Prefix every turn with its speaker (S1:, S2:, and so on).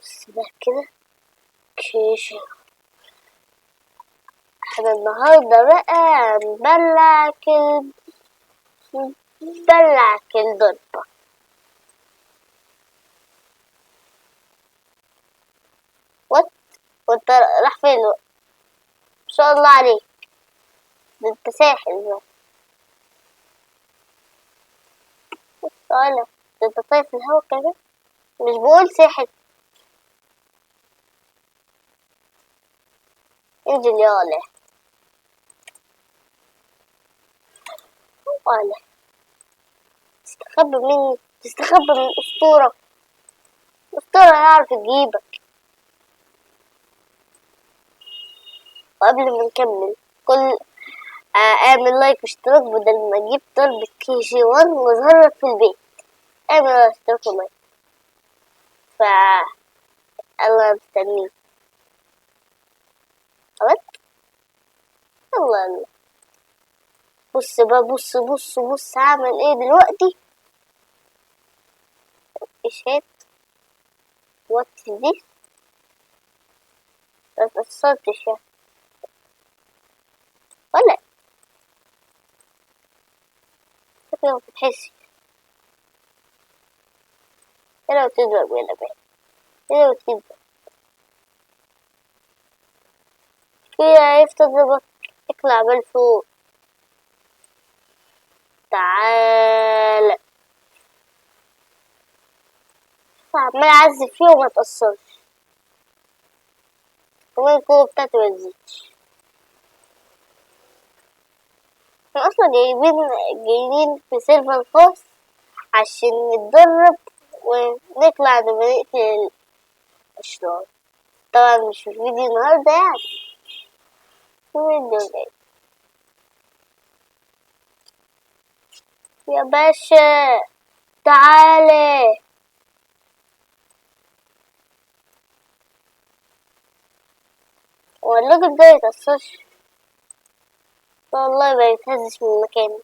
S1: بس ده كده كيشي. احنا النهاردة بقى نبلع كل ضربة. وات وانت راح فين؟ ما شاء الله عليك، ده انت ساحل بقى. ولا ده انت طاير في الهوا كده، مش بقول ساحل. انزل يا ولا ولا تستخبى مني، تستخبى من الأسطورة. الأسطورة هيعرف يجيبك. وقبل ما نكمل، كل اعمل لايك واشتراك بدل ما اجيب ضربة KG1 واظهرك في البيت. اعمل لايك واشتراك ولايك. الله مستنيك. خلاص. الله. بص بقى، بص هعمل ايه دلوقتي. اشهد واتس دي. ما اتأثرتش يعني ولا فكرة، ما بتحسش. هنا وتضرب هنا بقى، هنا وتضرب كده. عرفت اضربك. اطلع بال فوق. تعال. عمال اعذب فيه وما اتأثرش. كمان القوة بتاعتي متزيدش. احنا اصلا جايين في سيرفر خاص عشان نتدرب ونطلع نقتل الأشرار. طبعا مش في الفيديو النهاردة يعني، في الفيديو الجاي. يا باشا تعالى. هو الراجل ده ميتأثرش والله، ما يتهزش من مكانه.